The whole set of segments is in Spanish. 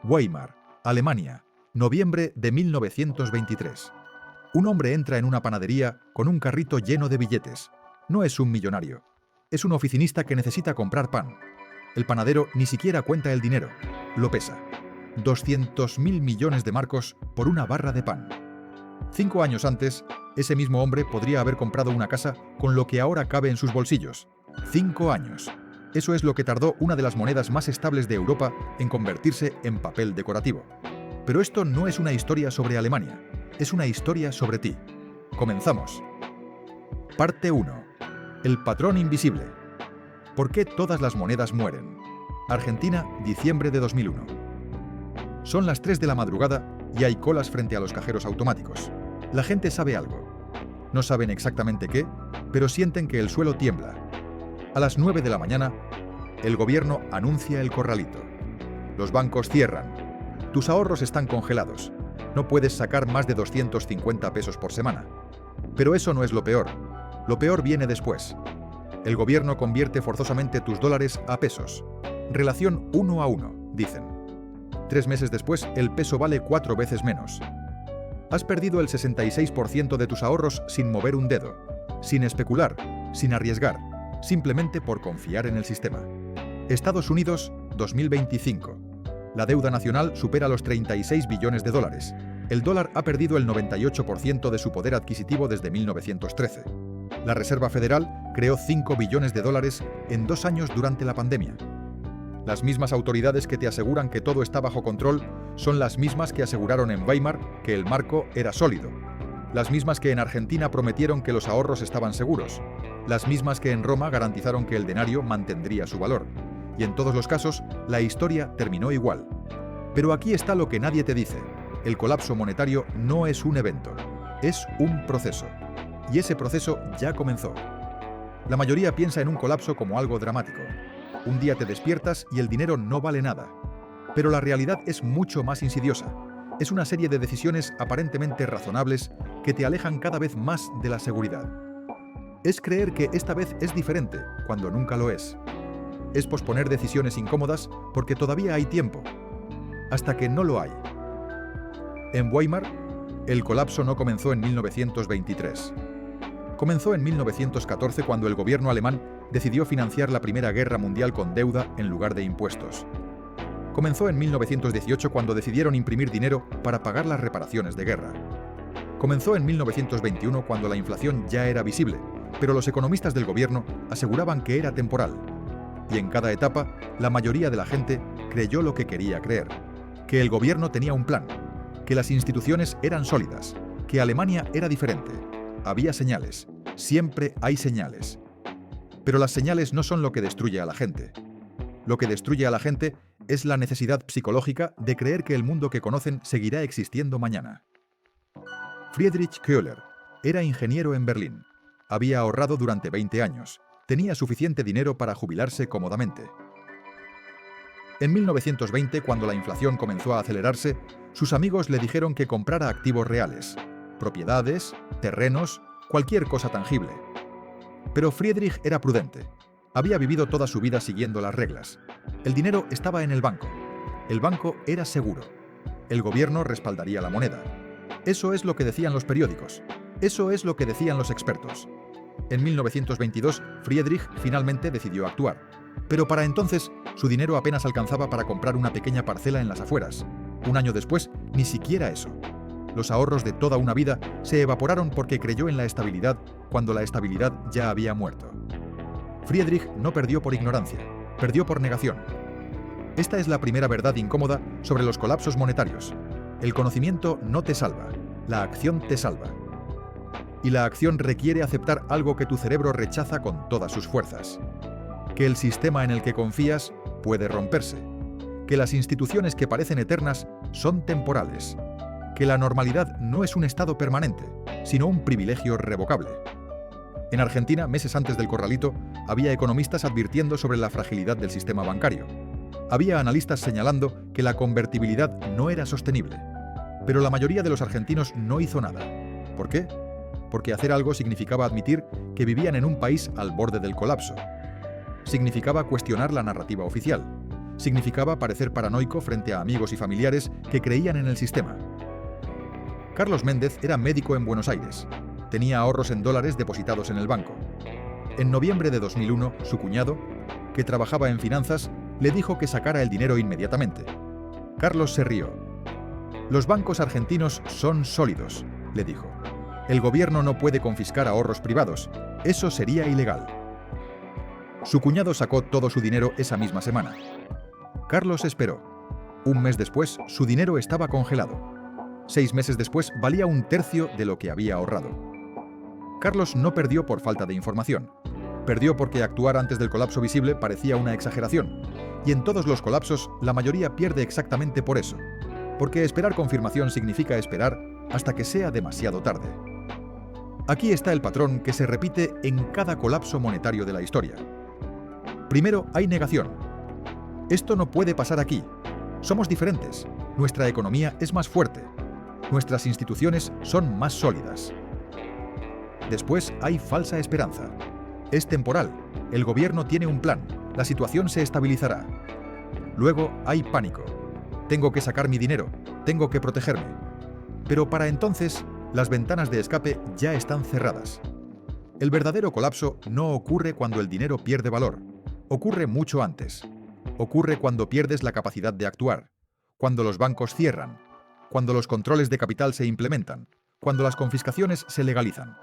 Weimar, Alemania, noviembre de 1923. Un hombre entra en una panadería con un carrito lleno de billetes. No es un millonario. Es un oficinista que necesita comprar pan. El panadero ni siquiera cuenta el dinero. Lo pesa. 200.000 millones de marcos por una barra de pan. 5 años antes, ese mismo hombre podría haber comprado una casa con lo que ahora cabe en sus bolsillos. 5 años. Eso es lo que tardó una de las monedas más estables de Europa en convertirse en papel decorativo. Pero esto no es una historia sobre Alemania, es una historia sobre ti. Comenzamos. Parte 1. El patrón invisible. ¿Por qué todas las monedas mueren? Argentina, diciembre de 2001. Son las 3 de la madrugada y hay colas frente a los cajeros automáticos. La gente sabe algo. No saben exactamente qué, pero sienten que el suelo tiembla. A las 9 de la mañana, el gobierno anuncia el corralito. Los bancos cierran. Tus ahorros están congelados. No puedes sacar más de 250 pesos por semana. Pero eso no es lo peor. Lo peor viene después. El gobierno convierte forzosamente tus dólares a pesos. Relación 1 a 1, dicen. 3 meses después, el peso vale 4 veces menos. Has perdido el 66% de tus ahorros sin mover un dedo, sin especular, sin arriesgar, simplemente por confiar en el sistema. Estados Unidos, 2025. La deuda nacional supera los 36 billones de dólares. El dólar ha perdido el 98% de su poder adquisitivo desde 1913. La Reserva Federal creó 5 billones de dólares en 2 años durante la pandemia. Las mismas autoridades que te aseguran que todo está bajo control son las mismas que aseguraron en Weimar que el marco era sólido. Las mismas que en Argentina prometieron que los ahorros estaban seguros. Las mismas que en Roma garantizaron que el denario mantendría su valor. Y en todos los casos, la historia terminó igual. Pero aquí está lo que nadie te dice. El colapso monetario no es un evento, es un proceso. Y ese proceso ya comenzó. La mayoría piensa en un colapso como algo dramático. Un día te despiertas y el dinero no vale nada. Pero la realidad es mucho más insidiosa. Es una serie de decisiones aparentemente razonables que te alejan cada vez más de la seguridad. Es creer que esta vez es diferente, cuando nunca lo es. Es posponer decisiones incómodas porque todavía hay tiempo, hasta que no lo hay. En Weimar, el colapso no comenzó en 1923. Comenzó en 1914 cuando el gobierno alemán decidió financiar la Primera Guerra Mundial con deuda en lugar de impuestos. Comenzó en 1918 cuando decidieron imprimir dinero para pagar las reparaciones de guerra. Comenzó en 1921 cuando la inflación ya era visible, pero los economistas del gobierno aseguraban que era temporal. Y en cada etapa, la mayoría de la gente creyó lo que quería creer, que el gobierno tenía un plan, que las instituciones eran sólidas, que Alemania era diferente. Había señales, siempre hay señales. Pero las señales no son lo que destruye a la gente. Lo que destruye a la gente es la necesidad psicológica de creer que el mundo que conocen seguirá existiendo mañana. Friedrich Köhler era ingeniero en Berlín. Había ahorrado durante 20 años. Tenía suficiente dinero para jubilarse cómodamente. En 1920, cuando la inflación comenzó a acelerarse, sus amigos le dijeron que comprara activos reales, propiedades, terrenos, cualquier cosa tangible. Pero Friedrich era prudente. Había vivido toda su vida siguiendo las reglas. El dinero estaba en el banco. El banco era seguro. El gobierno respaldaría la moneda. Eso es lo que decían los periódicos. Eso es lo que decían los expertos. En 1922, Friedrich finalmente decidió actuar. Pero para entonces, su dinero apenas alcanzaba para comprar una pequeña parcela en las afueras. Un año después, ni siquiera eso. Los ahorros de toda una vida se evaporaron porque creyó en la estabilidad cuando la estabilidad ya había muerto. Friedrich no perdió por ignorancia, perdió por negación. Esta es la primera verdad incómoda sobre los colapsos monetarios. El conocimiento no te salva, la acción te salva. Y la acción requiere aceptar algo que tu cerebro rechaza con todas sus fuerzas. Que el sistema en el que confías puede romperse. Que las instituciones que parecen eternas son temporales. Que la normalidad no es un estado permanente, sino un privilegio revocable. En Argentina, meses antes del corralito, había economistas advirtiendo sobre la fragilidad del sistema bancario. Había analistas señalando que la convertibilidad no era sostenible. Pero la mayoría de los argentinos no hizo nada. ¿Por qué? Porque hacer algo significaba admitir que vivían en un país al borde del colapso. Significaba cuestionar la narrativa oficial. Significaba parecer paranoico frente a amigos y familiares que creían en el sistema. Carlos Méndez era médico en Buenos Aires. Tenía ahorros en dólares depositados en el banco. En noviembre de 2001, su cuñado, que trabajaba en finanzas, le dijo que sacara el dinero inmediatamente. Carlos se rió. «Los bancos argentinos son sólidos», le dijo. «El gobierno no puede confiscar ahorros privados. Eso sería ilegal». Su cuñado sacó todo su dinero esa misma semana. Carlos esperó. Un mes después, su dinero estaba congelado. 6 meses después, valía 1/3 de lo que había ahorrado. Carlos no perdió por falta de información. Perdió porque actuar antes del colapso visible parecía una exageración. Y en todos los colapsos, la mayoría pierde exactamente por eso. Porque esperar confirmación significa esperar hasta que sea demasiado tarde. Aquí está el patrón que se repite en cada colapso monetario de la historia. Primero, hay negación. Esto no puede pasar aquí. Somos diferentes. Nuestra economía es más fuerte. Nuestras instituciones son más sólidas. Después hay falsa esperanza. Es temporal. El gobierno tiene un plan. La situación se estabilizará. Luego hay pánico. Tengo que sacar mi dinero. Tengo que protegerme. Pero para entonces, las ventanas de escape ya están cerradas. El verdadero colapso no ocurre cuando el dinero pierde valor. Ocurre mucho antes. Ocurre cuando pierdes la capacidad de actuar, cuando los bancos cierran, cuando los controles de capital se implementan, cuando las confiscaciones se legalizan.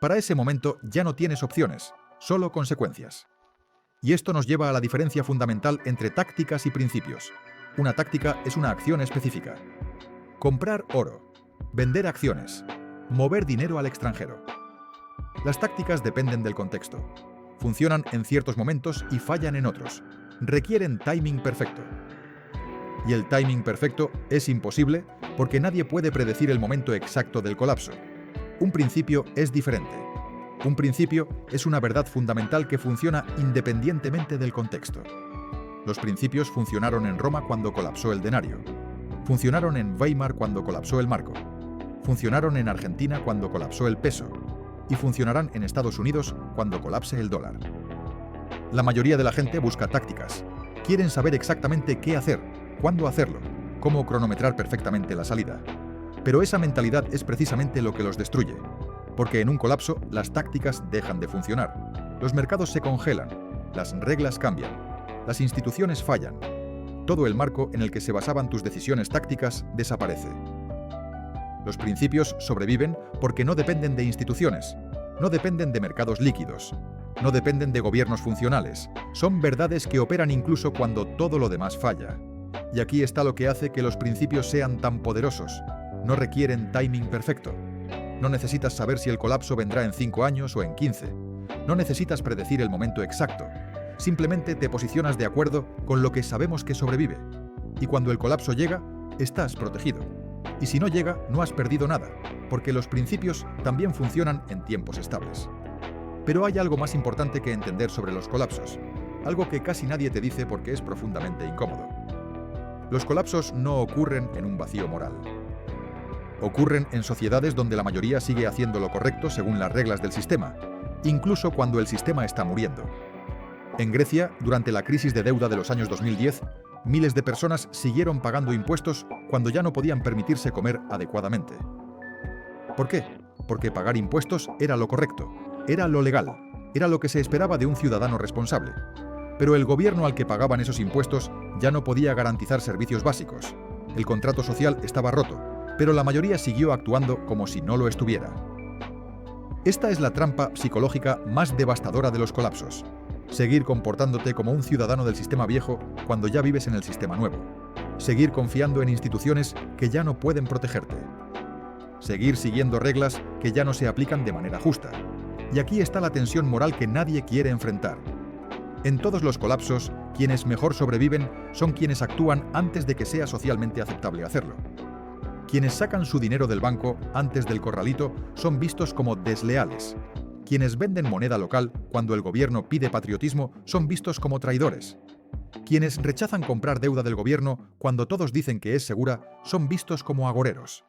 Para ese momento ya no tienes opciones, solo consecuencias. Y esto nos lleva a la diferencia fundamental entre tácticas y principios. Una táctica es una acción específica. Comprar oro, vender acciones, mover dinero al extranjero. Las tácticas dependen del contexto. Funcionan en ciertos momentos y fallan en otros. Requieren timing perfecto. Y el timing perfecto es imposible porque nadie puede predecir el momento exacto del colapso. Un principio es diferente. Un principio es una verdad fundamental que funciona independientemente del contexto. Los principios funcionaron en Roma cuando colapsó el denario. Funcionaron en Weimar cuando colapsó el marco. Funcionaron en Argentina cuando colapsó el peso. Y funcionarán en Estados Unidos cuando colapse el dólar. La mayoría de la gente busca tácticas. Quieren saber exactamente qué hacer, cuándo hacerlo, cómo cronometrar perfectamente la salida. Pero esa mentalidad es precisamente lo que los destruye, porque en un colapso las tácticas dejan de funcionar. Los mercados se congelan, las reglas cambian, las instituciones fallan. Todo el marco en el que se basaban tus decisiones tácticas desaparece. Los principios sobreviven porque no dependen de instituciones, no dependen de mercados líquidos, no dependen de gobiernos funcionales. Son verdades que operan incluso cuando todo lo demás falla. Y aquí está lo que hace que los principios sean tan poderosos. No requieren timing perfecto. No necesitas saber si el colapso vendrá en 5 años o en 15. No necesitas predecir el momento exacto. Simplemente te posicionas de acuerdo con lo que sabemos que sobrevive. Y cuando el colapso llega, estás protegido. Y si no llega, no has perdido nada, porque los principios también funcionan en tiempos estables. Pero hay algo más importante que entender sobre los colapsos, algo que casi nadie te dice porque es profundamente incómodo. Los colapsos no ocurren en un vacío moral. Ocurren en sociedades donde la mayoría sigue haciendo lo correcto según las reglas del sistema, incluso cuando el sistema está muriendo. En Grecia, durante la crisis de deuda de los años 2010, miles de personas siguieron pagando impuestos cuando ya no podían permitirse comer adecuadamente. ¿Por qué? Porque pagar impuestos era lo correcto, era lo legal, era lo que se esperaba de un ciudadano responsable. Pero el gobierno al que pagaban esos impuestos ya no podía garantizar servicios básicos. El contrato social estaba roto, pero la mayoría siguió actuando como si no lo estuviera. Esta es la trampa psicológica más devastadora de los colapsos. Seguir comportándote como un ciudadano del sistema viejo cuando ya vives en el sistema nuevo. Seguir confiando en instituciones que ya no pueden protegerte. Seguir siguiendo reglas que ya no se aplican de manera justa. Y aquí está la tensión moral que nadie quiere enfrentar. En todos los colapsos, quienes mejor sobreviven son quienes actúan antes de que sea socialmente aceptable hacerlo. Quienes sacan su dinero del banco antes del corralito son vistos como desleales. Quienes venden moneda local cuando el gobierno pide patriotismo son vistos como traidores. Quienes rechazan comprar deuda del gobierno cuando todos dicen que es segura son vistos como agoreros.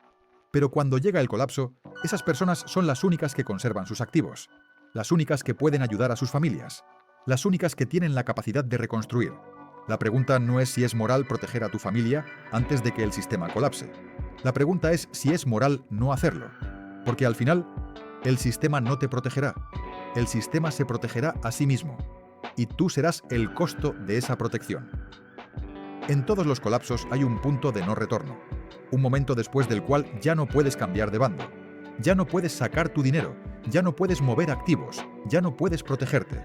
Pero cuando llega el colapso, esas personas son las únicas que conservan sus activos, las únicas que pueden ayudar a sus familias, las únicas que tienen la capacidad de reconstruir. La pregunta no es si es moral proteger a tu familia antes de que el sistema colapse. La pregunta es si es moral no hacerlo. Porque al final, el sistema no te protegerá. El sistema se protegerá a sí mismo. Y tú serás el costo de esa protección. En todos los colapsos hay un punto de no retorno. Un momento después del cual ya no puedes cambiar de bando. Ya no puedes sacar tu dinero. Ya no puedes mover activos. Ya no puedes protegerte.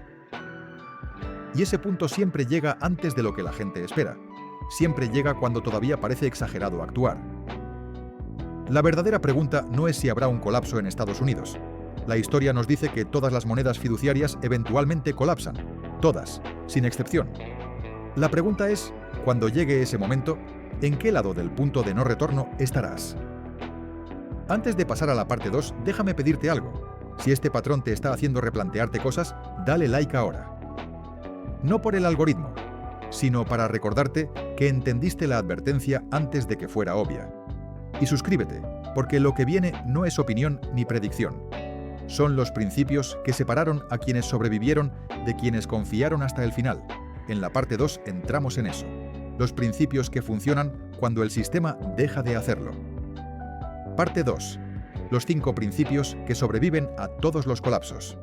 Y ese punto siempre llega antes de lo que la gente espera. Siempre llega cuando todavía parece exagerado actuar. La verdadera pregunta no es si habrá un colapso en Estados Unidos. La historia nos dice que todas las monedas fiduciarias eventualmente colapsan. Todas, sin excepción. La pregunta es, cuando llegue ese momento, ¿en qué lado del punto de no retorno estarás? Antes de pasar a la parte 2, déjame pedirte algo. Si este patrón te está haciendo replantearte cosas, dale like ahora. No por el algoritmo, sino para recordarte que entendiste la advertencia antes de que fuera obvia. Y suscríbete, porque lo que viene no es opinión ni predicción. Son los principios que separaron a quienes sobrevivieron de quienes confiaron hasta el final. En la parte 2 entramos en eso. Los principios que funcionan cuando el sistema deja de hacerlo. Parte 2. Los 5 principios que sobreviven a todos los colapsos.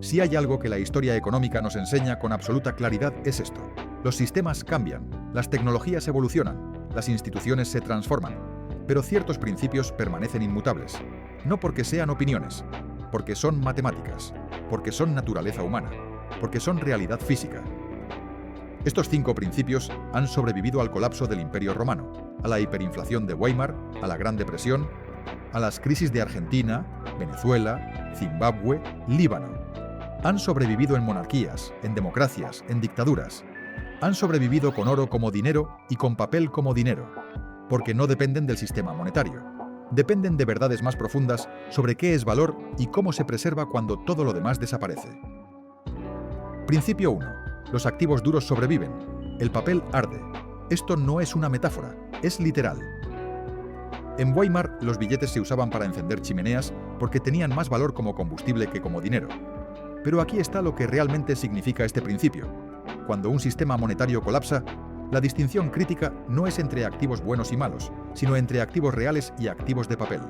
Si hay algo que la historia económica nos enseña con absoluta claridad es esto. Los sistemas cambian, las tecnologías evolucionan, las instituciones se transforman, pero ciertos principios permanecen inmutables. No porque sean opiniones, porque son matemáticas, porque son naturaleza humana, porque son realidad física. Estos 5 principios han sobrevivido al colapso del Imperio Romano, a la hiperinflación de Weimar, a la Gran Depresión, a las crisis de Argentina, Venezuela, Zimbabue, Líbano. Han sobrevivido en monarquías, en democracias, en dictaduras. Han sobrevivido con oro como dinero y con papel como dinero, porque no dependen del sistema monetario. Dependen de verdades más profundas sobre qué es valor y cómo se preserva cuando todo lo demás desaparece. Principio 1. Los activos duros sobreviven. El papel arde. Esto no es una metáfora, es literal. En Weimar, los billetes se usaban para encender chimeneas porque tenían más valor como combustible que como dinero. Pero aquí está lo que realmente significa este principio. Cuando un sistema monetario colapsa, la distinción crítica no es entre activos buenos y malos, sino entre activos reales y activos de papel.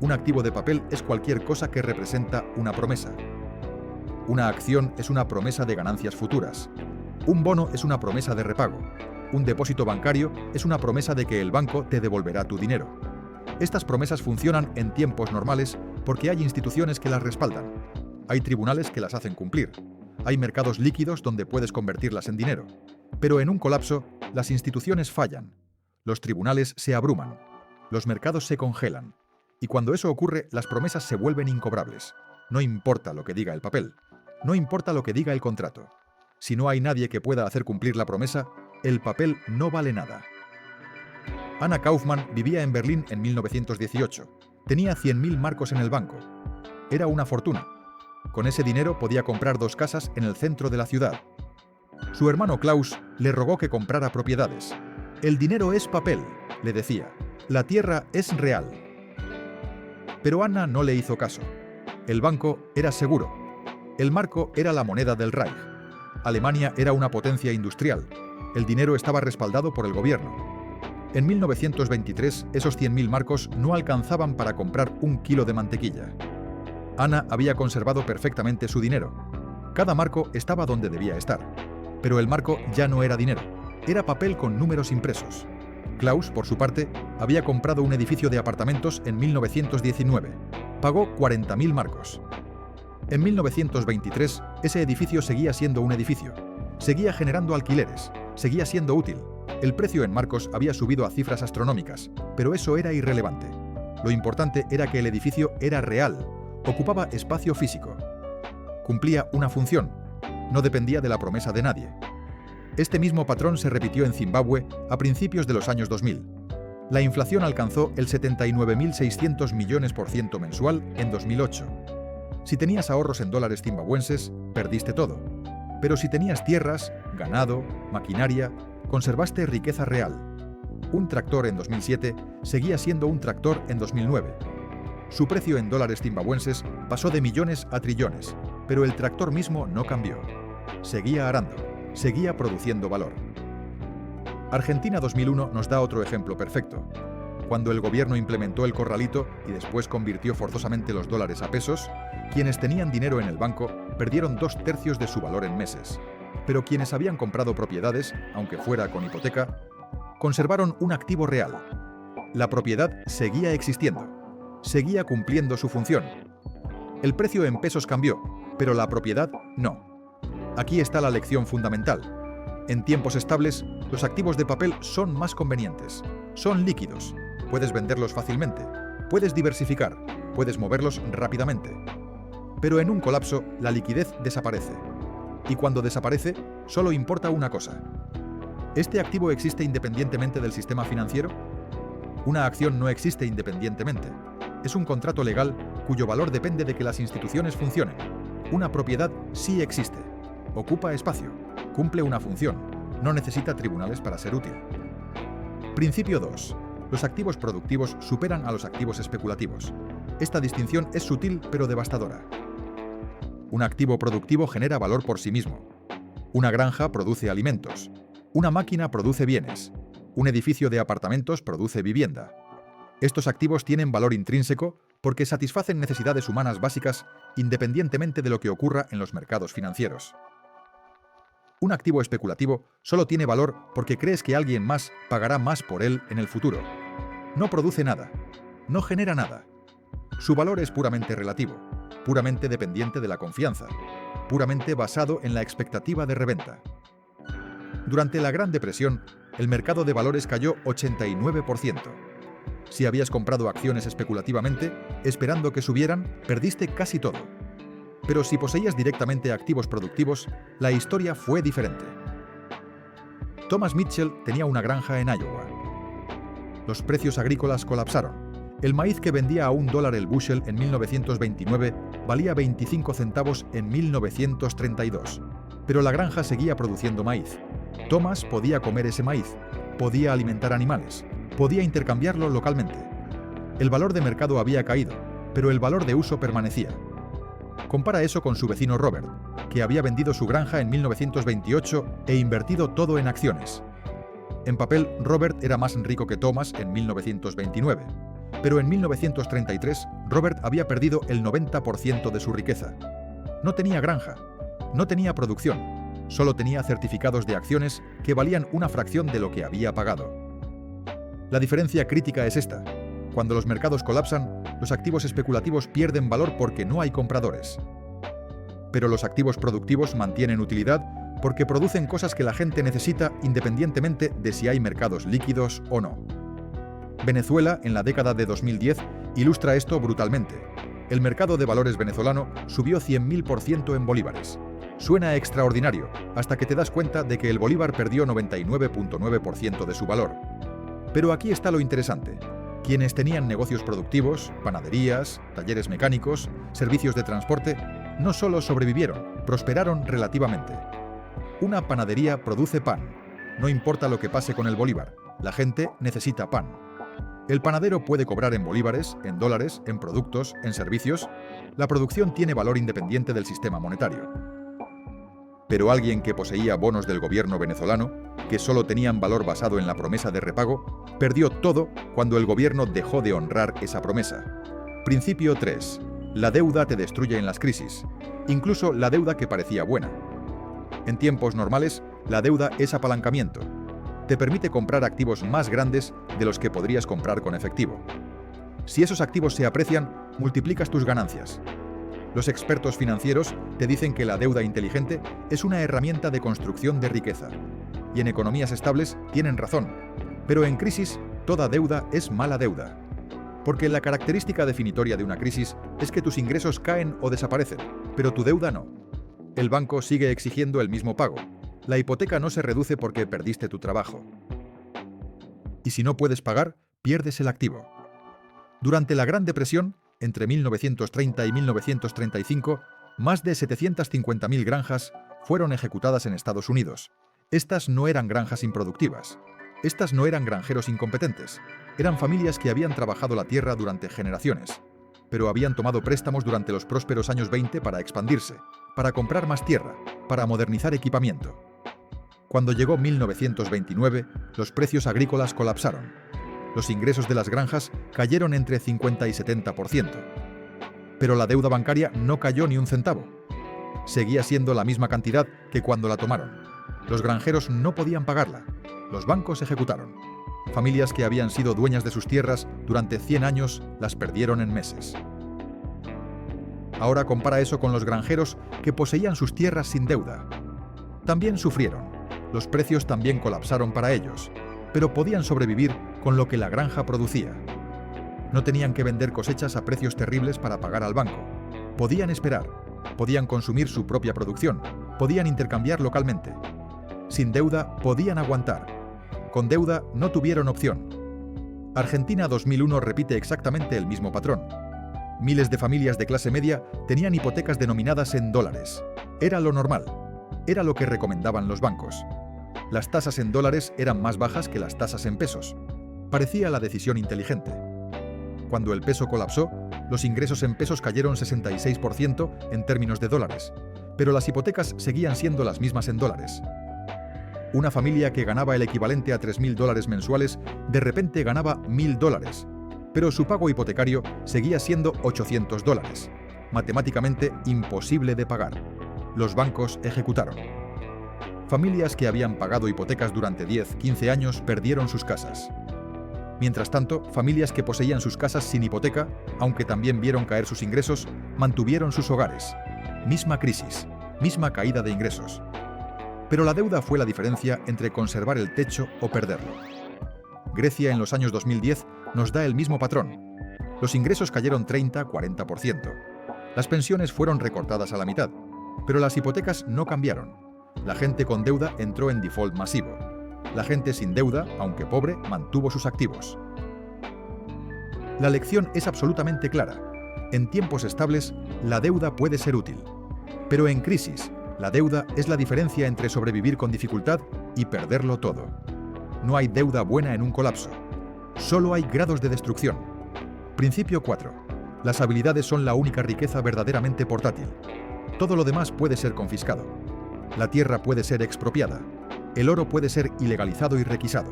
Un activo de papel es cualquier cosa que representa una promesa. Una acción es una promesa de ganancias futuras. Un bono es una promesa de repago. Un depósito bancario es una promesa de que el banco te devolverá tu dinero. Estas promesas funcionan en tiempos normales porque hay instituciones que las respaldan. Hay tribunales que las hacen cumplir. Hay mercados líquidos donde puedes convertirlas en dinero. Pero en un colapso, las instituciones fallan. Los tribunales se abruman. Los mercados se congelan. Y cuando eso ocurre, las promesas se vuelven incobrables. No importa lo que diga el papel. No importa lo que diga el contrato. Si no hay nadie que pueda hacer cumplir la promesa, el papel no vale nada. Anna Kaufmann vivía en Berlín en 1918. Tenía 100.000 marcos en el banco. Era una fortuna. Con ese dinero podía comprar 2 casas en el centro de la ciudad. Su hermano Klaus le rogó que comprara propiedades. El dinero es papel, le decía. La tierra es real. Pero Anna no le hizo caso. El banco era seguro. El marco era la moneda del Reich. Alemania era una potencia industrial. El dinero estaba respaldado por el gobierno. En 1923, esos 100.000 marcos no alcanzaban para comprar 1 kilo de mantequilla. Anna había conservado perfectamente su dinero. Cada marco estaba donde debía estar. Pero el marco ya no era dinero. Era papel con números impresos. Klaus, por su parte, había comprado un edificio de apartamentos en 1919. Pagó 40.000 marcos. En 1923, ese edificio seguía siendo un edificio. Seguía generando alquileres. Seguía siendo útil. El precio en marcos había subido a cifras astronómicas, pero eso era irrelevante. Lo importante era que el edificio era real. Ocupaba espacio físico. Cumplía una función. No dependía de la promesa de nadie. Este mismo patrón se repitió en Zimbabue a principios de los años 2000. La inflación alcanzó el 79.600 millones % mensual en 2008. Si tenías ahorros en dólares zimbabuenses, perdiste todo. Pero si tenías tierras, ganado, maquinaria, conservaste riqueza real. Un tractor en 2007 seguía siendo un tractor en 2009. Su precio en dólares zimbabuenses pasó de millones a trillones, pero el tractor mismo no cambió. Seguía arando. seguía produciendo valor. Argentina 2001 nos da otro ejemplo perfecto. Cuando el gobierno implementó el corralito y después convirtió forzosamente los dólares a pesos, quienes tenían dinero en el banco perdieron 2/3 de su valor en meses. Pero quienes habían comprado propiedades, aunque fuera con hipoteca, conservaron un activo real. La propiedad seguía existiendo, seguía cumpliendo su función. El precio en pesos cambió, pero la propiedad no. Aquí está la lección fundamental. En tiempos estables, los activos de papel son más convenientes, son líquidos, puedes venderlos fácilmente, puedes diversificar, puedes moverlos rápidamente. Pero en un colapso, la liquidez desaparece. Y cuando desaparece, solo importa una cosa. ¿Este activo existe independientemente del sistema financiero? Una acción no existe independientemente. Es un contrato legal cuyo valor depende de que las instituciones funcionen. Una propiedad sí existe. Ocupa espacio, cumple una función, no necesita tribunales para ser útil. Principio 2. Los activos productivos superan a los activos especulativos. Esta distinción es sutil pero devastadora. Un activo productivo genera valor por sí mismo. Una granja produce alimentos. Una máquina produce bienes. Un edificio de apartamentos produce vivienda. Estos activos tienen valor intrínseco porque satisfacen necesidades humanas básicas independientemente de lo que ocurra en los mercados financieros. Un activo especulativo solo tiene valor porque crees que alguien más pagará más por él en el futuro. No produce nada, no genera nada. Su valor es puramente relativo, puramente dependiente de la confianza, puramente basado en la expectativa de reventa. Durante la Gran Depresión, el mercado de valores cayó 89%. Si habías comprado acciones especulativamente, esperando que subieran, perdiste casi todo. Pero si poseías directamente activos productivos, la historia fue diferente. Thomas Mitchell tenía una granja en Iowa. Los precios agrícolas colapsaron. El maíz que vendía a $1 el bushel en 1929 valía 25 centavos en 1932. Pero la granja seguía produciendo maíz. Thomas podía comer ese maíz, podía alimentar animales, podía intercambiarlo localmente. El valor de mercado había caído, pero el valor de uso permanecía. Compara eso con su vecino Robert, que había vendido su granja en 1928 e invertido todo en acciones. En papel, Robert era más rico que Thomas en 1929, pero en 1933 Robert había perdido el 90% de su riqueza. No tenía granja, no tenía producción, solo tenía certificados de acciones que valían una fracción de lo que había pagado. La diferencia crítica es esta. Cuando los mercados colapsan, los activos especulativos pierden valor porque no hay compradores. Pero los activos productivos mantienen utilidad porque producen cosas que la gente necesita independientemente de si hay mercados líquidos o no. Venezuela, en la década de 2010, ilustra esto brutalmente. El mercado de valores venezolano subió 100.000% en bolívares. Suena extraordinario, hasta que te das cuenta de que el bolívar perdió 99.9% de su valor. Pero aquí está lo interesante. Quienes tenían negocios productivos, panaderías, talleres mecánicos, servicios de transporte, no solo sobrevivieron, prosperaron relativamente. Una panadería produce pan. No importa lo que pase con el bolívar, la gente necesita pan. El panadero puede cobrar en bolívares, en dólares, en productos, en servicios. La producción tiene valor independiente del sistema monetario. Pero alguien que poseía bonos del gobierno venezolano, que solo tenían valor basado en la promesa de repago, perdió todo cuando el gobierno dejó de honrar esa promesa. Principio 3. La deuda te destruye en las crisis, incluso la deuda que parecía buena. En tiempos normales, la deuda es apalancamiento. Te permite comprar activos más grandes de los que podrías comprar con efectivo. Si esos activos se aprecian, multiplicas tus ganancias. Los expertos financieros te dicen que la deuda inteligente es una herramienta de construcción de riqueza. Y en economías estables tienen razón. Pero en crisis, toda deuda es mala deuda. Porque la característica definitoria de una crisis es que tus ingresos caen o desaparecen, pero tu deuda no. El banco sigue exigiendo el mismo pago. La hipoteca no se reduce porque perdiste tu trabajo. Y si no puedes pagar, pierdes el activo. Durante la Gran Depresión, entre 1930 y 1935, más de 750.000 granjas fueron ejecutadas en Estados Unidos. Estas no eran granjas improductivas. Estas no eran granjeros incompetentes. Eran familias que habían trabajado la tierra durante generaciones, pero habían tomado préstamos durante los prósperos años 20 para expandirse, para comprar más tierra, para modernizar equipamiento. Cuando llegó 1929, los precios agrícolas colapsaron. Los ingresos de las granjas cayeron entre 50 y 70%. Pero la deuda bancaria no cayó ni un centavo. Seguía siendo la misma cantidad que cuando la tomaron. Los granjeros no podían pagarla. Los bancos ejecutaron. Familias que habían sido dueñas de sus tierras durante 100 años las perdieron en meses. Ahora compara eso con los granjeros que poseían sus tierras sin deuda. También sufrieron. Los precios también colapsaron para ellos, pero podían sobrevivir con lo que la granja producía. No tenían que vender cosechas a precios terribles para pagar al banco. Podían esperar, podían consumir su propia producción, podían intercambiar localmente. Sin deuda podían aguantar. Con deuda no tuvieron opción. Argentina 2001 repite exactamente el mismo patrón. Miles de familias de clase media tenían hipotecas denominadas en dólares. Era lo normal. Era lo que recomendaban los bancos. Las tasas en dólares eran más bajas que las tasas en pesos. Parecía la decisión inteligente. Cuando el peso colapsó, los ingresos en pesos cayeron 66% en términos de dólares, pero las hipotecas seguían siendo las mismas en dólares. Una familia que ganaba el equivalente a $3.000 mensuales de repente ganaba $1.000, pero su pago hipotecario seguía siendo $800, matemáticamente imposible de pagar. Los bancos ejecutaron. Familias que habían pagado hipotecas durante 10, 15 años perdieron sus casas. Mientras tanto, familias que poseían sus casas sin hipoteca, aunque también vieron caer sus ingresos, mantuvieron sus hogares. Misma crisis, misma caída de ingresos. Pero la deuda fue la diferencia entre conservar el techo o perderlo. Grecia en los años 2010 nos da el mismo patrón. Los ingresos cayeron 30-40%. Las pensiones fueron recortadas a la mitad, pero las hipotecas no cambiaron. La gente con deuda entró en default masivo. La gente sin deuda, aunque pobre, mantuvo sus activos. La lección es absolutamente clara. En tiempos estables, la deuda puede ser útil. Pero en crisis, la deuda es la diferencia entre sobrevivir con dificultad y perderlo todo. No hay deuda buena en un colapso. Solo hay grados de destrucción. Principio 4. Las habilidades son la única riqueza verdaderamente portátil. Todo lo demás puede ser confiscado. La tierra puede ser expropiada. El oro puede ser ilegalizado y requisado.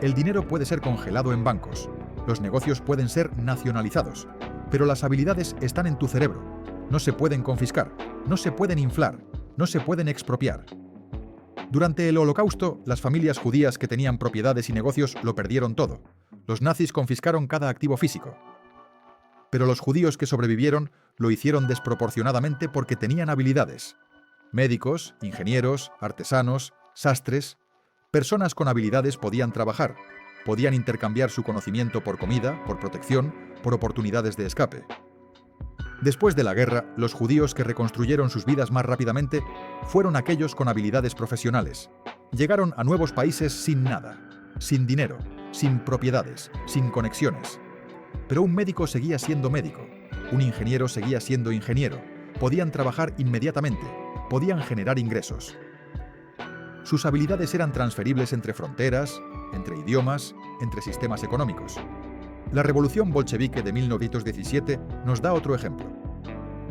El dinero puede ser congelado en bancos. Los negocios pueden ser nacionalizados. Pero las habilidades están en tu cerebro. No se pueden confiscar, no se pueden inflar, no se pueden expropiar. Durante el Holocausto, las familias judías que tenían propiedades y negocios lo perdieron todo. Los nazis confiscaron cada activo físico. Pero los judíos que sobrevivieron lo hicieron desproporcionadamente porque tenían habilidades. Médicos, ingenieros, artesanos, sastres. Personas con habilidades podían trabajar, podían intercambiar su conocimiento por comida, por protección, por oportunidades de escape. Después de la guerra, los judíos que reconstruyeron sus vidas más rápidamente fueron aquellos con habilidades profesionales. Llegaron a nuevos países sin nada, sin dinero, sin propiedades, sin conexiones. Pero un médico seguía siendo médico, un ingeniero seguía siendo ingeniero, podían trabajar inmediatamente, podían generar ingresos. Sus habilidades eran transferibles entre fronteras, entre idiomas, entre sistemas económicos. La revolución bolchevique de 1917 nos da otro ejemplo.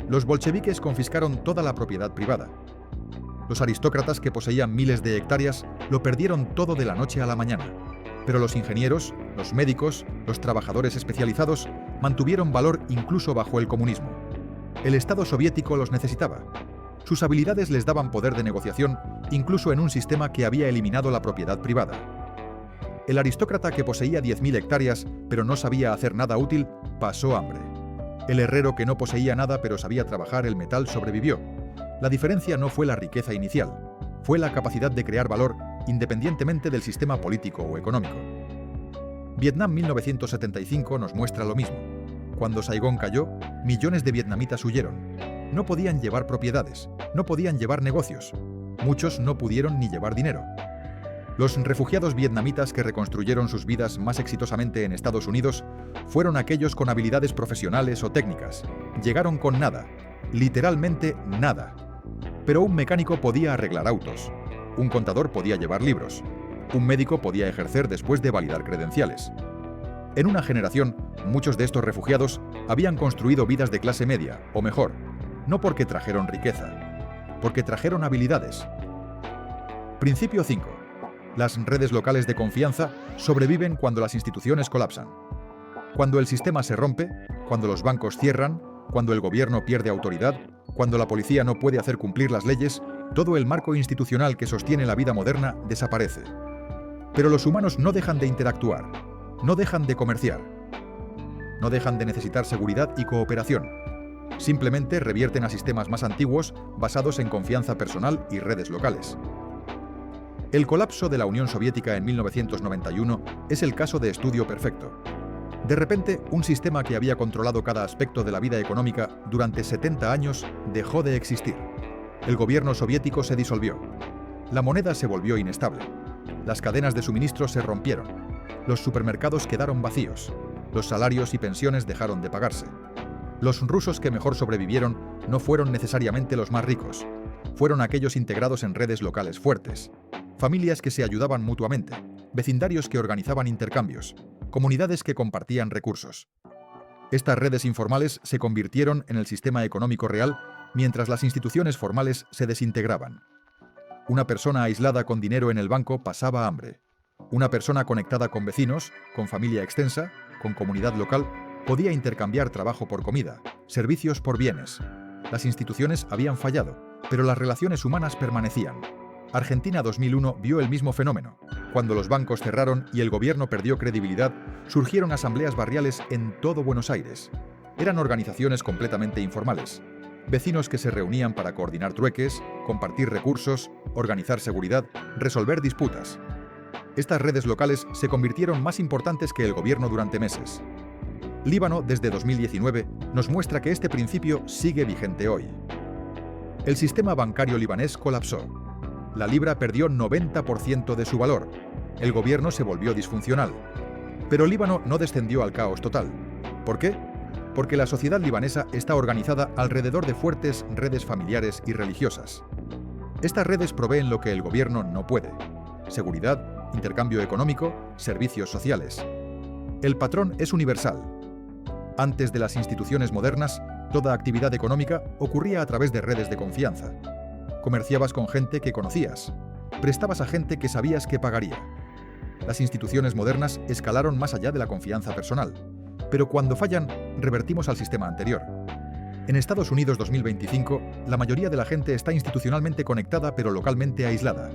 Los bolcheviques confiscaron toda la propiedad privada. Los aristócratas que poseían miles de hectáreas lo perdieron todo de la noche a la mañana. Pero los ingenieros, los médicos, los trabajadores especializados mantuvieron valor incluso bajo el comunismo. El Estado soviético los necesitaba. Sus habilidades les daban poder de negociación incluso en un sistema que había eliminado la propiedad privada. El aristócrata que poseía 10.000 hectáreas pero no sabía hacer nada útil, pasó hambre. El herrero que no poseía nada pero sabía trabajar el metal sobrevivió. La diferencia no fue la riqueza inicial, fue la capacidad de crear valor independientemente del sistema político o económico. Vietnam 1975 nos muestra lo mismo. Cuando Saigón cayó, millones de vietnamitas huyeron. No podían llevar propiedades, no podían llevar negocios. Muchos no pudieron ni llevar dinero. Los refugiados vietnamitas que reconstruyeron sus vidas más exitosamente en Estados Unidos fueron aquellos con habilidades profesionales o técnicas. Llegaron con nada, literalmente nada. Pero un mecánico podía arreglar autos, un contador podía llevar libros, un médico podía ejercer después de validar credenciales. En una generación, muchos de estos refugiados habían construido vidas de clase media, o mejor, no porque trajeron riqueza, porque trajeron habilidades. Principio 5. Las redes locales de confianza sobreviven cuando las instituciones colapsan. Cuando el sistema se rompe, cuando los bancos cierran, cuando el gobierno pierde autoridad, cuando la policía no puede hacer cumplir las leyes, todo el marco institucional que sostiene la vida moderna desaparece. Pero los humanos no dejan de interactuar, no dejan de comerciar, no dejan de necesitar seguridad y cooperación. Simplemente revierten a sistemas más antiguos basados en confianza personal y redes locales. El colapso de la Unión Soviética en 1991 es el caso de estudio perfecto. De repente, un sistema que había controlado cada aspecto de la vida económica durante 70 años dejó de existir. El gobierno soviético se disolvió. La moneda se volvió inestable. Las cadenas de suministro se rompieron. Los supermercados quedaron vacíos. Los salarios y pensiones dejaron de pagarse. Los rusos que mejor sobrevivieron no fueron necesariamente los más ricos. Fueron aquellos integrados en redes locales fuertes. Familias que se ayudaban mutuamente. Vecindarios que organizaban intercambios. Comunidades que compartían recursos. Estas redes informales se convirtieron en el sistema económico real mientras las instituciones formales se desintegraban. Una persona aislada con dinero en el banco pasaba hambre. Una persona conectada con vecinos, con familia extensa, con comunidad local, podía intercambiar trabajo por comida, servicios por bienes. Las instituciones habían fallado, pero las relaciones humanas permanecían. Argentina 2001 vio el mismo fenómeno. Cuando los bancos cerraron y el gobierno perdió credibilidad, surgieron asambleas barriales en todo Buenos Aires. Eran organizaciones completamente informales. Vecinos que se reunían para coordinar trueques, compartir recursos, organizar seguridad, resolver disputas. Estas redes locales se convirtieron más importantes que el gobierno durante meses. Líbano, desde 2019, nos muestra que este principio sigue vigente hoy. El sistema bancario libanés colapsó. La libra perdió 90% de su valor. El gobierno se volvió disfuncional. Pero Líbano no descendió al caos total. ¿Por qué? Porque la sociedad libanesa está organizada alrededor de fuertes redes familiares y religiosas. Estas redes proveen lo que el gobierno no puede: seguridad, intercambio económico, servicios sociales. El patrón es universal. Antes de las instituciones modernas, toda actividad económica ocurría a través de redes de confianza. Comerciabas con gente que conocías. Prestabas a gente que sabías que pagaría. Las instituciones modernas escalaron más allá de la confianza personal. Pero cuando fallan, revertimos al sistema anterior. En Estados Unidos 2025, la mayoría de la gente está institucionalmente conectada pero localmente aislada.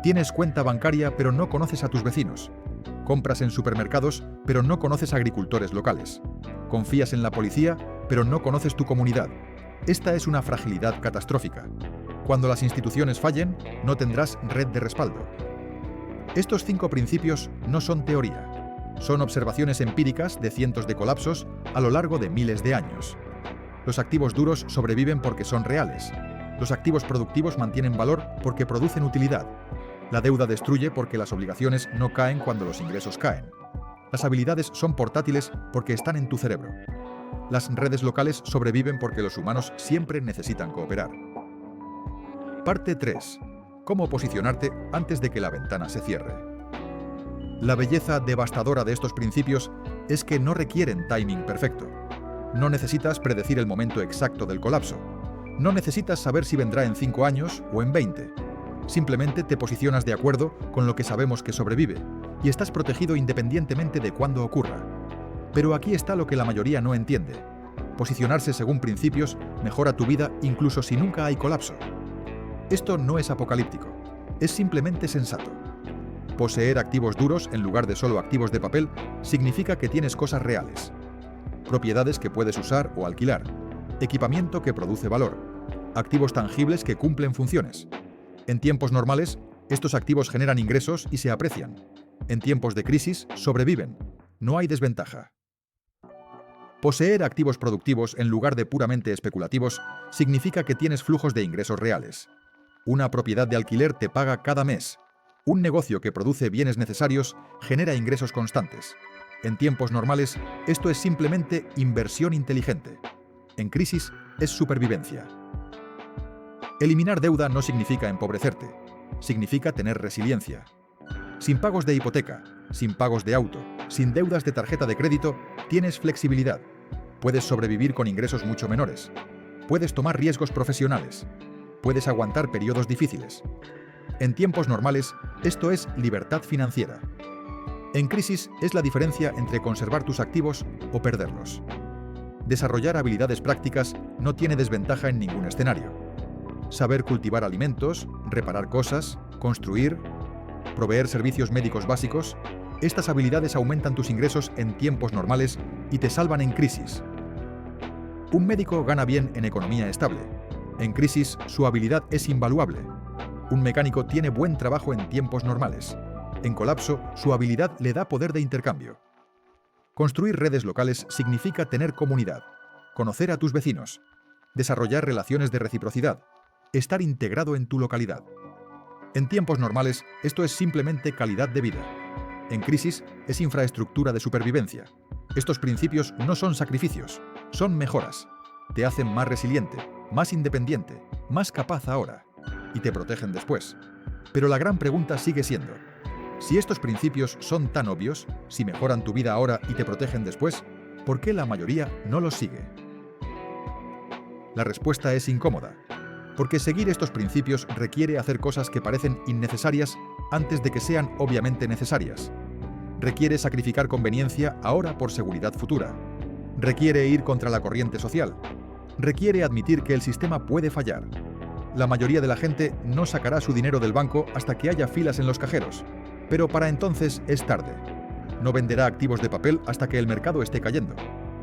Tienes cuenta bancaria pero no conoces a tus vecinos. Compras en supermercados pero no conoces a agricultores locales. Confías en la policía pero no conoces tu comunidad. Esta es una fragilidad catastrófica. Cuando las instituciones fallen, no tendrás red de respaldo. Estos 5 principios no son teoría. Son observaciones empíricas de cientos de colapsos a lo largo de miles de años. Los activos duros sobreviven porque son reales. Los activos productivos mantienen valor porque producen utilidad. La deuda destruye porque las obligaciones no caen cuando los ingresos caen. Las habilidades son portátiles porque están en tu cerebro. Las redes locales sobreviven porque los humanos siempre necesitan cooperar. Parte 3. ¿Cómo posicionarte antes de que la ventana se cierre? La belleza devastadora de estos principios es que no requieren timing perfecto. No necesitas predecir el momento exacto del colapso. No necesitas saber si vendrá en 5 años o en 20. Simplemente te posicionas de acuerdo con lo que sabemos que sobrevive y estás protegido independientemente de cuándo ocurra. Pero aquí está lo que la mayoría no entiende. Posicionarse según principios mejora tu vida incluso si nunca hay colapso. Esto no es apocalíptico, es simplemente sensato. Poseer activos duros en lugar de solo activos de papel significa que tienes cosas reales. Propiedades que puedes usar o alquilar. Equipamiento que produce valor. Activos tangibles que cumplen funciones. En tiempos normales, estos activos generan ingresos y se aprecian. En tiempos de crisis, sobreviven. No hay desventaja. Poseer activos productivos en lugar de puramente especulativos significa que tienes flujos de ingresos reales. Una propiedad de alquiler te paga cada mes. Un negocio que produce bienes necesarios genera ingresos constantes. En tiempos normales, esto es simplemente inversión inteligente. En crisis, es supervivencia. Eliminar deuda no significa empobrecerte. Significa tener resiliencia. Sin pagos de hipoteca, sin pagos de auto, sin deudas de tarjeta de crédito, tienes flexibilidad. Puedes sobrevivir con ingresos mucho menores. Puedes tomar riesgos profesionales. Puedes aguantar periodos difíciles. En tiempos normales, esto es libertad financiera. En crisis es la diferencia entre conservar tus activos o perderlos. Desarrollar habilidades prácticas no tiene desventaja en ningún escenario. Saber cultivar alimentos, reparar cosas, construir, proveer servicios médicos básicos, estas habilidades aumentan tus ingresos en tiempos normales y te salvan en crisis. Un médico gana bien en economía estable. En crisis, su habilidad es invaluable. Un mecánico tiene buen trabajo en tiempos normales. En colapso, su habilidad le da poder de intercambio. Construir redes locales significa tener comunidad, conocer a tus vecinos, desarrollar relaciones de reciprocidad, estar integrado en tu localidad. En tiempos normales, esto es simplemente calidad de vida. En crisis, es infraestructura de supervivencia. Estos principios no son sacrificios, son mejoras. Te hacen más resiliente, más independiente, más capaz ahora, y te protegen después. Pero la gran pregunta sigue siendo: si estos principios son tan obvios, si mejoran tu vida ahora y te protegen después, ¿por qué la mayoría no los sigue? La respuesta es incómoda, porque seguir estos principios requiere hacer cosas que parecen innecesarias antes de que sean obviamente necesarias. Requiere sacrificar conveniencia ahora por seguridad futura. Requiere ir contra la corriente social. Requiere admitir que el sistema puede fallar. La mayoría de la gente no sacará su dinero del banco hasta que haya filas en los cajeros, pero para entonces es tarde. No venderá activos de papel hasta que el mercado esté cayendo,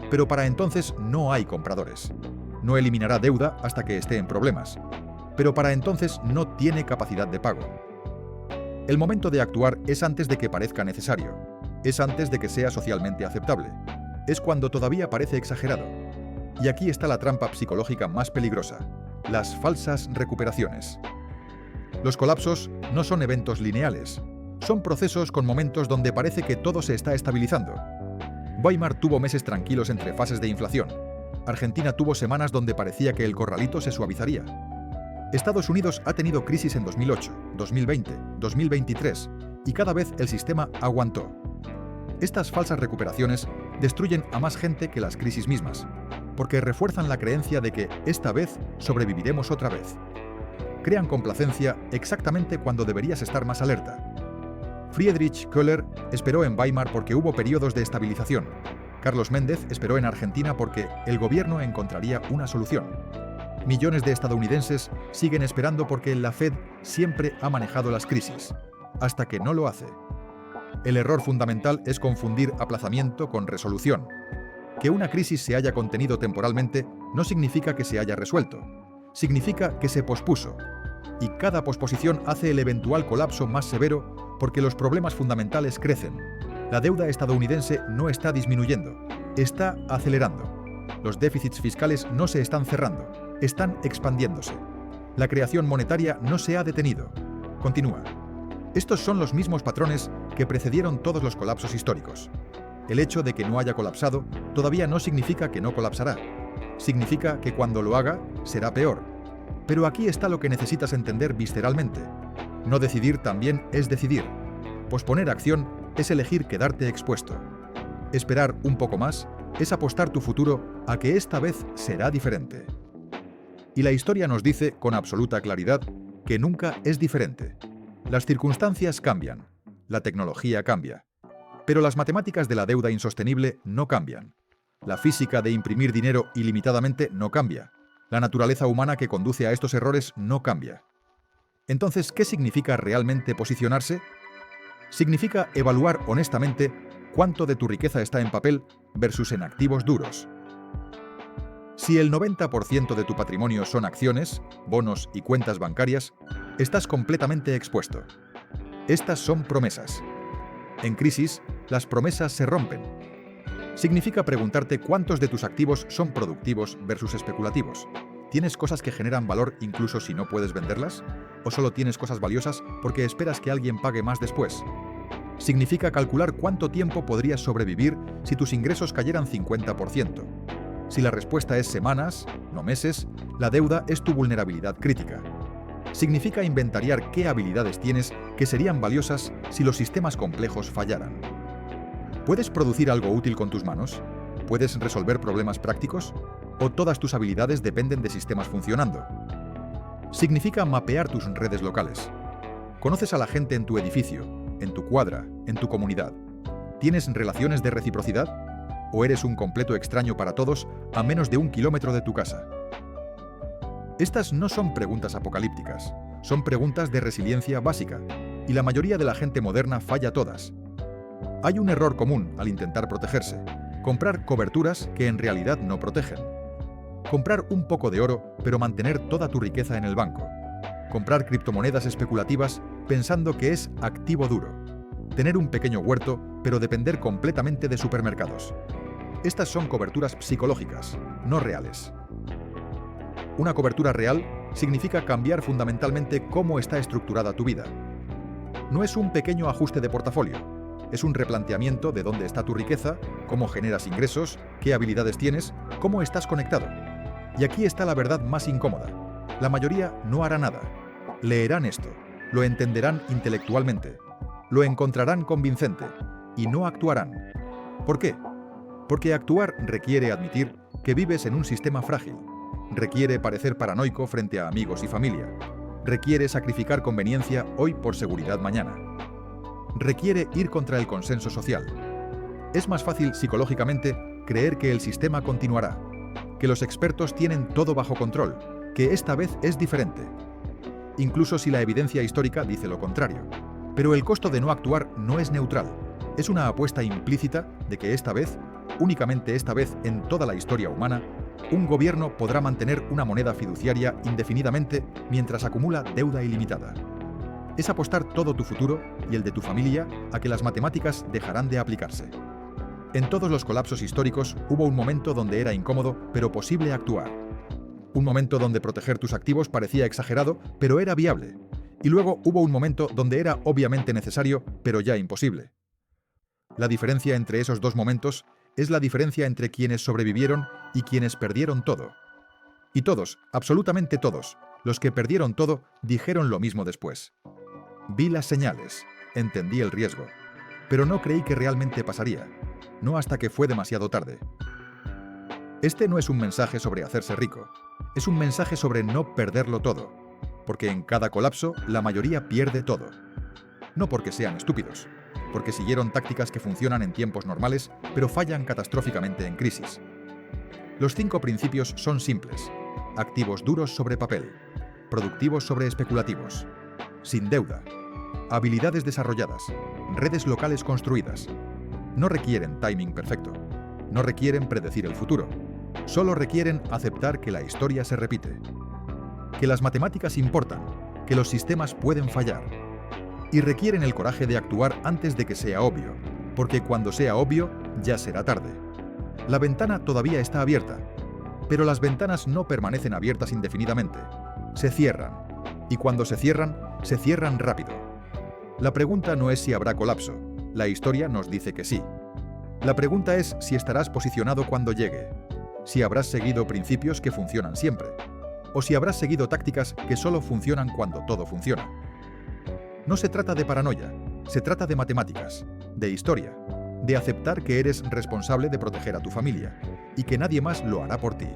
pero para entonces no hay compradores. No eliminará deuda hasta que esté en problemas, pero para entonces no tiene capacidad de pago. El momento de actuar es antes de que parezca necesario, es antes de que sea socialmente aceptable, es cuando todavía parece exagerado. Y aquí está la trampa psicológica más peligrosa: las falsas recuperaciones. Los colapsos no son eventos lineales, son procesos con momentos donde parece que todo se está estabilizando. Weimar tuvo meses tranquilos entre fases de inflación. Argentina tuvo semanas donde parecía que el corralito se suavizaría. Estados Unidos ha tenido crisis en 2008, 2020, 2023, y cada vez el sistema aguantó. Estas falsas recuperaciones destruyen a más gente que las crisis mismas, porque refuerzan la creencia de que esta vez sobreviviremos otra vez. Crean complacencia exactamente cuando deberías estar más alerta. Friedrich Köhler esperó en Weimar porque hubo periodos de estabilización. Carlos Méndez esperó en Argentina porque el gobierno encontraría una solución. Millones de estadounidenses siguen esperando porque la Fed siempre ha manejado las crisis, hasta que no lo hace. El error fundamental es confundir aplazamiento con resolución. Que una crisis se haya contenido temporalmente no significa que se haya resuelto. Significa que se pospuso. Y cada posposición hace el eventual colapso más severo porque los problemas fundamentales crecen. La deuda estadounidense no está disminuyendo, está acelerando. Los déficits fiscales no se están cerrando, están expandiéndose. La creación monetaria no se ha detenido. Continúa. Estos son los mismos patrones que precedieron todos los colapsos históricos. El hecho de que no haya colapsado todavía no significa que no colapsará. Significa que cuando lo haga, será peor. Pero aquí está lo que necesitas entender visceralmente. No decidir también es decidir. Posponer acción es elegir quedarte expuesto. Esperar un poco más es apostar tu futuro a que esta vez será diferente. Y la historia nos dice con absoluta claridad que nunca es diferente. Las circunstancias cambian, la tecnología cambia, pero las matemáticas de la deuda insostenible no cambian. La física de imprimir dinero ilimitadamente no cambia. La naturaleza humana que conduce a estos errores no cambia. Entonces, ¿qué significa realmente posicionarse? Significa evaluar honestamente cuánto de tu riqueza está en papel versus en activos duros. Si el 90% de tu patrimonio son acciones, bonos y cuentas bancarias, estás completamente expuesto. Estas son promesas. En crisis, las promesas se rompen. Significa preguntarte cuántos de tus activos son productivos versus especulativos. ¿Tienes cosas que generan valor incluso si no puedes venderlas? ¿O solo tienes cosas valiosas porque esperas que alguien pague más después? Significa calcular cuánto tiempo podrías sobrevivir si tus ingresos cayeran 50%. Si la respuesta es semanas, no meses, la deuda es tu vulnerabilidad crítica. Significa inventariar qué habilidades tienes que serían valiosas si los sistemas complejos fallaran. ¿Puedes producir algo útil con tus manos? ¿Puedes resolver problemas prácticos? ¿O todas tus habilidades dependen de sistemas funcionando? Significa mapear tus redes locales. ¿Conoces a la gente en tu edificio, en tu cuadra, en tu comunidad? ¿Tienes relaciones de reciprocidad? ¿O eres un completo extraño para todos a menos de 1 kilómetro de tu casa? Estas no son preguntas apocalípticas, son preguntas de resiliencia básica, y la mayoría de la gente moderna falla todas. Hay un error común al intentar protegerse: comprar coberturas que en realidad no protegen. Comprar un poco de oro, pero mantener toda tu riqueza en el banco. Comprar criptomonedas especulativas pensando que es activo duro. Tener un pequeño huerto, pero depender completamente de supermercados. Estas son coberturas psicológicas, no reales. Una cobertura real significa cambiar fundamentalmente cómo está estructurada tu vida. No es un pequeño ajuste de portafolio, es un replanteamiento de dónde está tu riqueza, cómo generas ingresos, qué habilidades tienes, cómo estás conectado. Y aquí está la verdad más incómoda. La mayoría no hará nada. Leerán esto, lo entenderán intelectualmente, lo encontrarán convincente y no actuarán. ¿Por qué? Porque actuar requiere admitir que vives en un sistema frágil, requiere parecer paranoico frente a amigos y familia, requiere sacrificar conveniencia hoy por seguridad mañana, requiere ir contra el consenso social. Es más fácil psicológicamente creer que el sistema continuará, que los expertos tienen todo bajo control, que esta vez es diferente, incluso si la evidencia histórica dice lo contrario. Pero el costo de no actuar no es neutral, es una apuesta implícita de que esta vez, únicamente esta vez en toda la historia humana, un gobierno podrá mantener una moneda fiduciaria indefinidamente mientras acumula deuda ilimitada. Es apostar todo tu futuro y el de tu familia a que las matemáticas dejarán de aplicarse. En todos los colapsos históricos hubo un momento donde era incómodo, pero posible actuar. Un momento donde proteger tus activos parecía exagerado, pero era viable. Y luego hubo un momento donde era obviamente necesario, pero ya imposible. La diferencia entre esos dos momentos es la diferencia entre quienes sobrevivieron y quienes perdieron todo. Y todos, absolutamente todos, los que perdieron todo, dijeron lo mismo después. Vi las señales, entendí el riesgo, pero no creí que realmente pasaría, no hasta que fue demasiado tarde. Este no es un mensaje sobre hacerse rico, es un mensaje sobre no perderlo todo, porque en cada colapso la mayoría pierde todo. No porque sean estúpidos, porque siguieron tácticas que funcionan en tiempos normales, pero fallan catastróficamente en crisis. Los 5 principios son simples: activos duros sobre papel, productivos sobre especulativos, sin deuda, habilidades desarrolladas, redes locales construidas. No requieren timing perfecto, no requieren predecir el futuro, solo requieren aceptar que la historia se repite, que las matemáticas importan, que los sistemas pueden fallar, y requieren el coraje de actuar antes de que sea obvio, porque cuando sea obvio ya será tarde. La ventana todavía está abierta, pero las ventanas no permanecen abiertas indefinidamente, se cierran, y cuando se cierran rápido. La pregunta no es si habrá colapso, la historia nos dice que sí. La pregunta es si estarás posicionado cuando llegue, si habrás seguido principios que funcionan siempre, o si habrás seguido tácticas que solo funcionan cuando todo funciona. No se trata de paranoia, se trata de matemáticas, de historia, de aceptar que eres responsable de proteger a tu familia y que nadie más lo hará por ti.